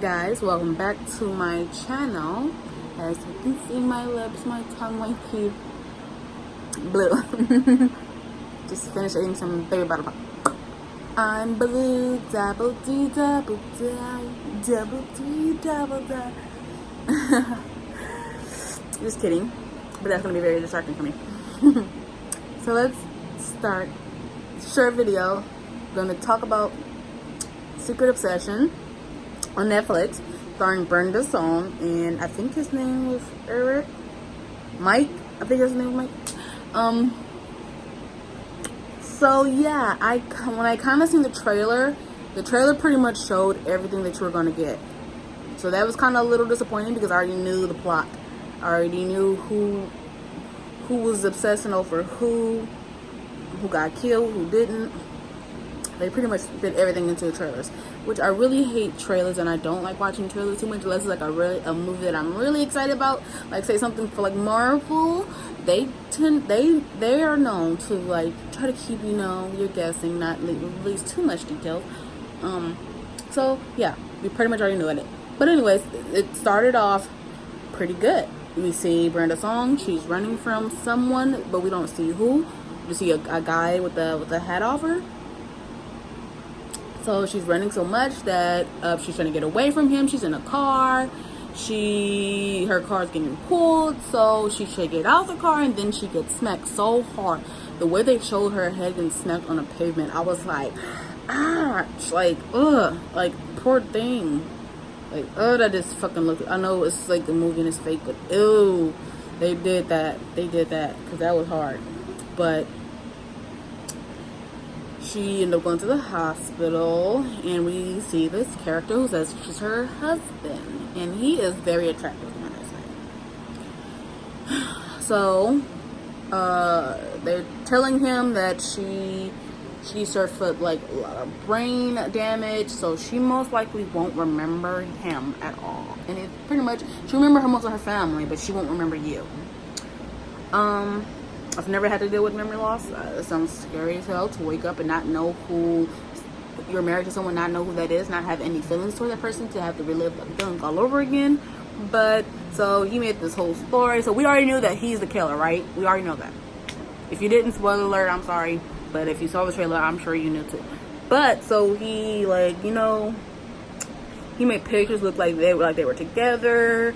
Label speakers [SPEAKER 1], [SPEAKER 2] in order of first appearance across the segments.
[SPEAKER 1] guys, welcome back to my channel. As you can see, my lips, my tongue, my teeth blue. Just finished eating some baby butter pop. I'm blue, double D, double die, double D, double die. Just kidding, but that's gonna be very distracting for me. So let's start. Short video. I'm gonna talk about Secret Obsession on Netflix, starring Brenda Song, and I think his name was Mike. I think his name was Mike. So yeah, when I kind of seen the trailer pretty much showed everything that you were gonna get. So that was kind of a little disappointing because I already knew the plot. I already knew who was obsessing over who got killed, who didn't. They pretty much fit everything into the trailers, which I really hate trailers, and I don't like watching trailers too much unless it's like a movie that I'm really excited about. Like say something for like Marvel, they are known to like try to keep you're guessing, not release too much details. So yeah, we pretty much already knew it. But anyways, it started off pretty good. We see Brenda Song, she's running from someone, but we don't see who. We see a guy with a hat off her. So she's running so much that she's trying to get away from him. She's in a car. Her car's getting pulled, so she should get out of the car, and then she gets smacked so hard. The way they showed her head getting smacked on the pavement, I was like, ouch, like, ugh, like, poor thing. Like, that just fucking looked, I know it's like a movie and it's fake, but ew, they did that, because that was hard. But she ended up going to the hospital, and we see this character who says she's her husband, and he is very attractive, might I say. So, they're telling him that she suffered like a lot of brain damage, so she most likely won't remember him at all. And it's pretty much, she'll remember most of her family, but she won't remember you. I've never had to deal with memory loss. It sounds scary as hell to wake up and not know who you're married to, someone, not know who that is, not have any feelings toward that person, to have to relive the feelings all over again. But so he made this whole story. So we already knew that he's the killer, right? We already know that. If you didn't, spoiler alert, I'm sorry. But if you saw the trailer, I'm sure you knew too. But so he he made pictures look like they were together.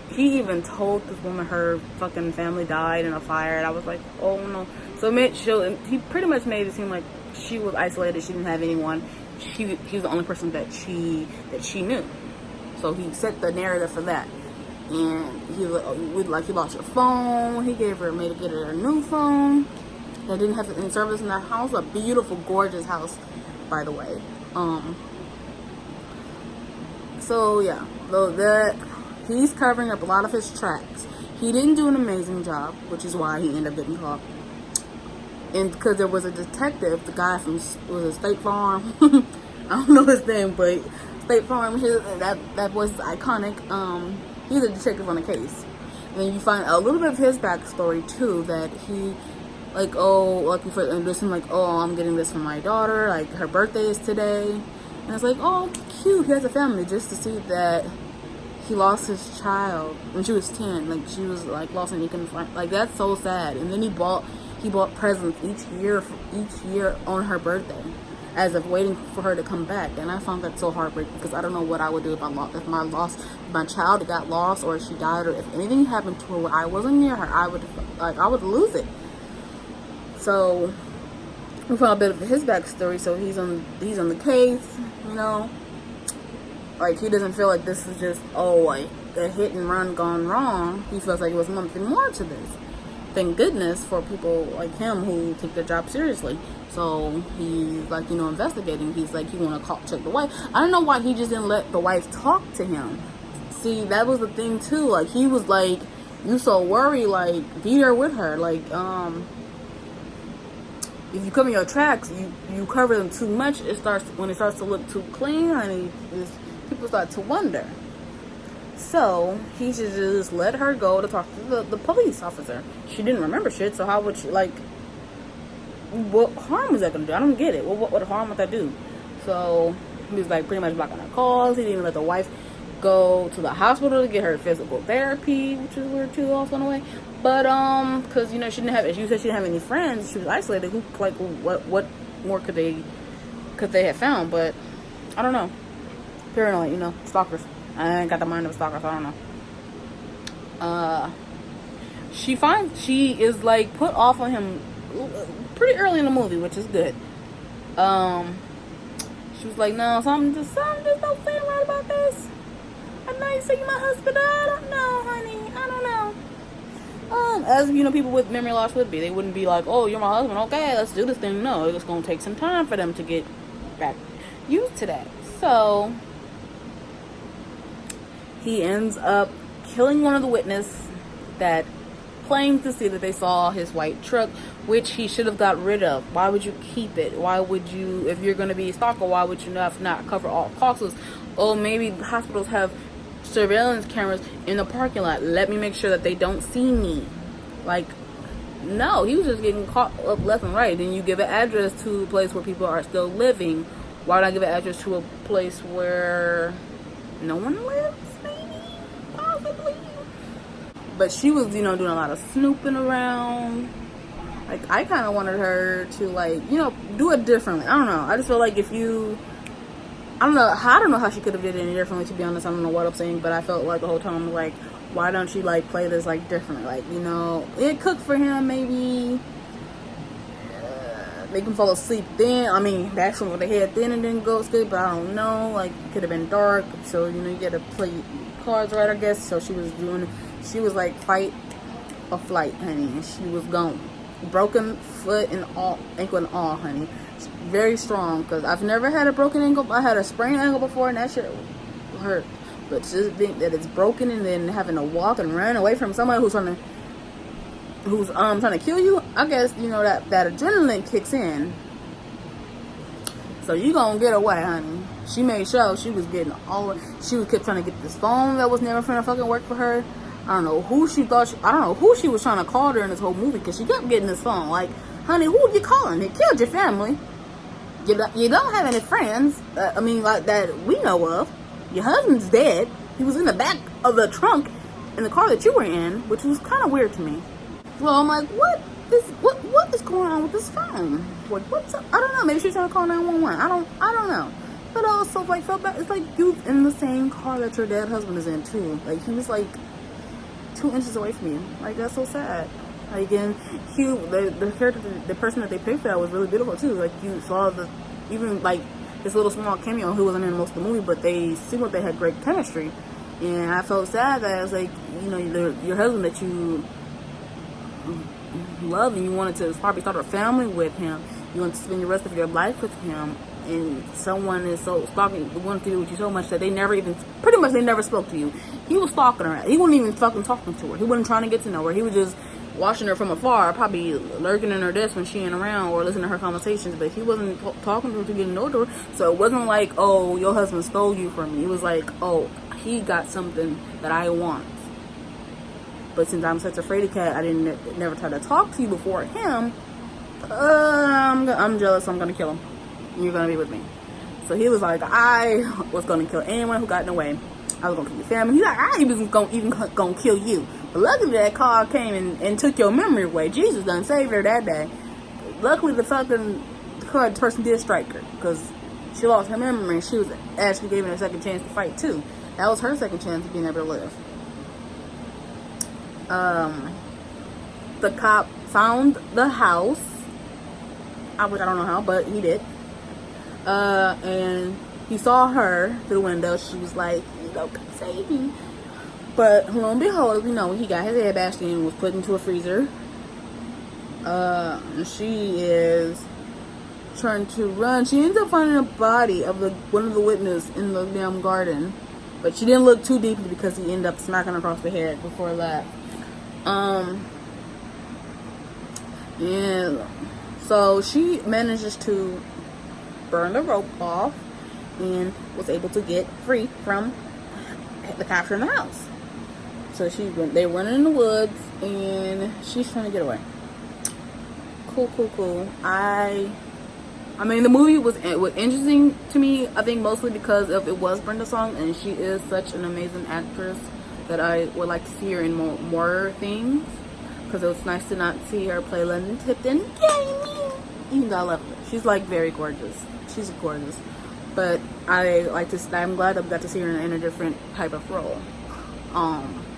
[SPEAKER 1] He even told this woman her fucking family died in a fire, and I was like, oh no. So he pretty much made it seem like she was isolated. She didn't have anyone. He was the only person that she knew. So he set the narrative for that. And he lost her phone. He made her get her a new phone. They didn't have any service in that house. A beautiful, gorgeous house, by the way. So yeah, he's covering up a lot of his tracks. He didn't do an amazing job, which is why he ended up getting caught. And because there was a detective, the guy from State Farm. I don't know his name, but State Farm, that voice is iconic. He's a detective on the case. And then you find a little bit of his backstory too, that he, you first introduce him like, oh, I'm getting this from my daughter, like her birthday is today. And it's like, oh, cute, he has a family, just to see that he lost his child when she was 10. Like, she was like lost and he couldn't find. Like, that's so sad. And then he bought presents each year on her birthday, as if waiting for her to come back. And I found that so heartbreaking, because I don't know what I would do if my child got lost, or if she died, or if anything happened to her where I wasn't near her. I would lose it. So we found a bit of his backstory. So he's on the case, Like, he doesn't feel like this is just, a hit and run gone wrong. He feels like it was something more to this. Thank goodness for people like him who take their job seriously. So he's investigating. He's like, he want to check the wife. I don't know why he just didn't let the wife talk to him. See, that was the thing too. Like, he was like, you so worried, like, be there with her. Like, if you cover your tracks, you cover them too much. When it starts to look too clean, honey, people start to wonder. So he should just let her go to talk to the police officer. She didn't remember shit, so how would she, what harm was that gonna do? I don't get it. What harm would that do? So He was like pretty much blocking her calls. He didn't even let the wife go to the hospital to get her physical therapy, which is weird too, also in a way. But because you know she didn't have, as you said, she didn't have any friends. She was isolated. Who, like, what more could they have found? But I don't know. Paranoid, you know, stalkers. I ain't got the mind of a stalker, so I don't know. She is like put off on him pretty early in the movie, which is good. She was like, no, something just don't feel right about this. I know you say you're my husband. I don't know, honey. I don't know. As you know, people with memory loss would be. They wouldn't be like, oh, you're my husband. Okay, let's do this thing. No, it's gonna take some time for them to get back used to that. So he ends up killing one of the witnesses that claims to see that they saw his white truck, which he should have got rid of. Why would you keep it? Why would you, if you're going to be a stalker, why would you not cover all costs? Oh, maybe hospitals have surveillance cameras in the parking lot. Let me make sure that they don't see me. Like, no, he was just getting caught up left and right. Then you give an address to a place where people are still living. Why not give an address to a place where no one lives, maybe? Possibly. But she was, you know, doing a lot of snooping around. Like, I kind of wanted her to, like, you know, do it differently. I don't know. I just feel like if you, I don't know how she could have did it any differently, to be honest. I don't know what I'm saying, but I felt like the whole time, like, why don't you, like, play this, like, differently? Like, you know, it cooked for him, maybe. Make him fall asleep then. I mean, that's when they had then and didn't go to sleep, but I don't know. Like, it could have been dark. So, you know, you got to play cards right, I guess. So she was like fight or flight, honey. And she was gone. Broken foot and all, ankle and all, honey. Very strong, because I've never had a broken ankle. I had a sprained ankle before, and that shit hurt. But just think that it's broken and then having to walk and run away from somebody who's trying to kill you, I guess, you know, that adrenaline kicks in. So you gonna get away, honey. She made sure she was getting kept trying to get this phone that was never finna fucking work for her. I don't know who she was trying to call during this whole movie, because she kept getting this phone. Like, honey, who are you calling? They killed your family. You don't have any friends, like that we know of. Your husband's dead. He was in the back of the trunk in the car that you were in, which was kind of weird to me. Well, I'm like, what is going on with this phone? Like, what's up? I don't know. Maybe she's trying to call 911. I don't know. But I also like felt bad. It's like you in the same car that your dead husband is in too. Like, he was like 2 inches away from you. Like, that's so sad. Like, and the person that they picked for that was really beautiful too. Like, you saw even like this little small cameo who wasn't in most of the movie, but they seemed like they had great chemistry. And I felt sad that I was like, you know, your husband that you love and you wanted to probably start a family with him, you want to spend the rest of your life with him, and someone is so stalking, wanted to do with you so much that they never spoke to you. He was stalking her. He wasn't even fucking talking to her. He wasn't trying to get to know her. He was just watching her from afar, probably lurking in her desk when she ain't around, or listening to her conversations, but he wasn't talking to her to get to know her. So it wasn't like, oh, your husband stole you from me. It was like, oh, he got something that I want. But since I'm such a fraidy cat, I never try to talk to you before him. I'm jealous, so I'm gonna kill him. And you're gonna be with me. So he was like, I was gonna kill anyone who got in the way. I was gonna kill your family. He's like, I even gonna kill you. But luckily that car came and took your memory away. Jesus done saved her that day. Luckily the person did strike her, because she lost her memory, and she was actually giving her a second chance to fight too. That was her second chance of being able to live. The cop found the house, which I don't know how, but he did. And he saw her through the window. She was like, you know, come save me. But lo and behold, you know, he got his head bashed in and was put into a freezer. She is trying to run. She ends up finding a body of one of the witnesses in the damn garden. But she didn't look too deeply because he ended up smacking her across the head before that. And so she manages to burn the rope off and was able to get free from the capture in the house. So they were running in the woods and she's trying to get away. Cool. I mean, the movie was interesting to me. I think mostly because of it was Brenda Song, and she is such an amazing actress that I would like to see her in more things. Because it was nice to not see her play London Tipton. Even though I love her, she's like very gorgeous. She's gorgeous, but I'm glad I got to see her in a different type of role.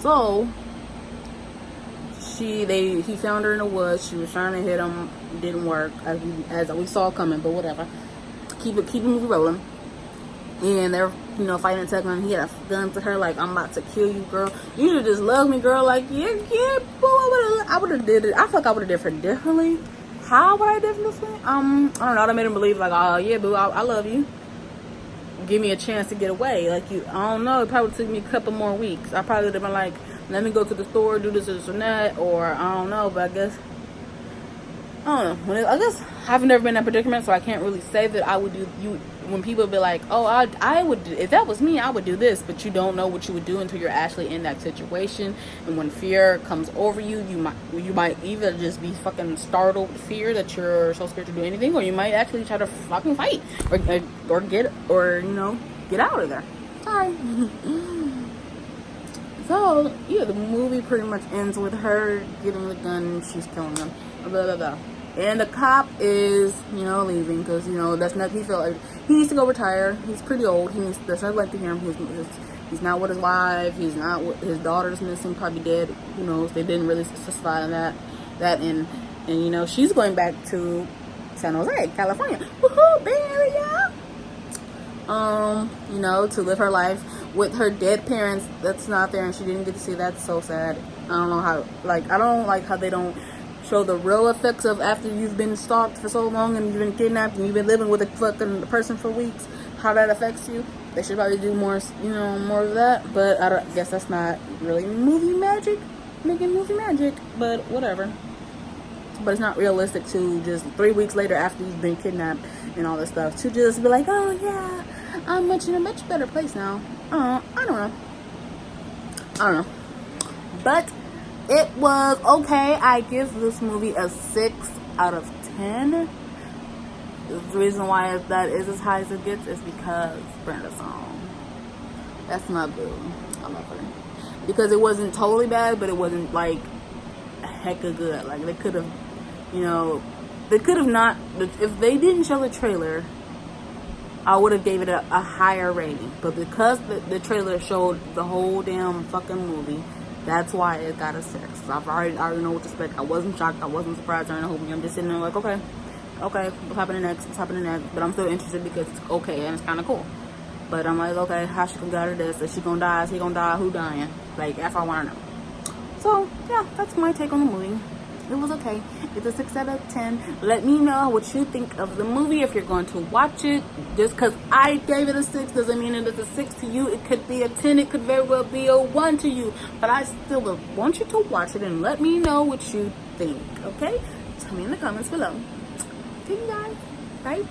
[SPEAKER 1] So he found her in the woods. She was trying to hit him. It didn't work as we saw coming, but whatever. Keep the movie rolling. And they're, fighting and tugging. He had a gun to her, like, I'm about to kill you, girl. You should just love me, girl. Like, yeah, boo. I would have did it. I feel like I would have did her differently. How would I do differently? I don't know. I made him believe, like, oh, yeah, boo, I love you. Give me a chance to get away. Like, I don't know. It probably took me a couple more weeks. I probably would have been like, let me go to the store, do this and that, or I don't know, but I guess, I don't know. I guess I've never been in that predicament, so I can't really say that I would do. When people be like, oh, I would, if that was me, I would do this, but you don't know what you would do until you're actually in that situation. And when fear comes over you, you might either just be fucking startled with fear that you're so scared to do anything, or you might actually try to fucking fight or get out of there. Sorry. So yeah, the movie pretty much ends with her getting the gun and she's killing them. Blah blah blah. And the cop is, leaving because, that's not, he felt like he needs to go retire. He's pretty old. There's no length to him. He's not with his wife. He's not with his daughter's missing, probably dead. Who knows? They didn't really specify on that. And she's going back to San Jose, California. Woohoo, Bay Area. To live her life with her dead parents that's not there and she didn't get to see. That's so sad. I don't know how, I don't like how they don't show the real effects of after you've been stalked for so long and you've been kidnapped and you've been living with a fucking person for weeks, how that affects you. They should probably do more, more of that, but I guess that's not really movie magic, making movie magic, but whatever. But it's not realistic to just 3 weeks later after you've been kidnapped and all this stuff to just be like, oh yeah, I'm in a much better place now. I don't know. But it was okay. I give this movie a 6 out of 10. The reason why that is as high as it gets is because Brenda Song. That's my boo. I love her. Because it wasn't totally bad, but it wasn't like hecka good. Like they could have, they could have not. If they didn't show the trailer, I would have gave it a higher rating. But because the trailer showed the whole damn fucking movie, that's why it got a 6. I already know what to expect. I wasn't shocked. I wasn't surprised or anything. I'm just sitting there like, okay, what's happening next? But I'm still interested because it's okay and it's kind of cool. But I'm like, okay, how she gonna get out of this? Is she gonna die? Is he gonna die? Who dying? Like, that's all I want to know. So, yeah, that's my take on the movie. It was okay. It's a 6 out of 10. Let me know what you think of the movie if you're going to watch it. Just because I gave it a 6 doesn't mean it is a 6 to you. It could be a 10. It could very well be a 1 to you. But I still want you to watch it and let me know what you think. Okay? Tell me in the comments below. See you guys. Bye.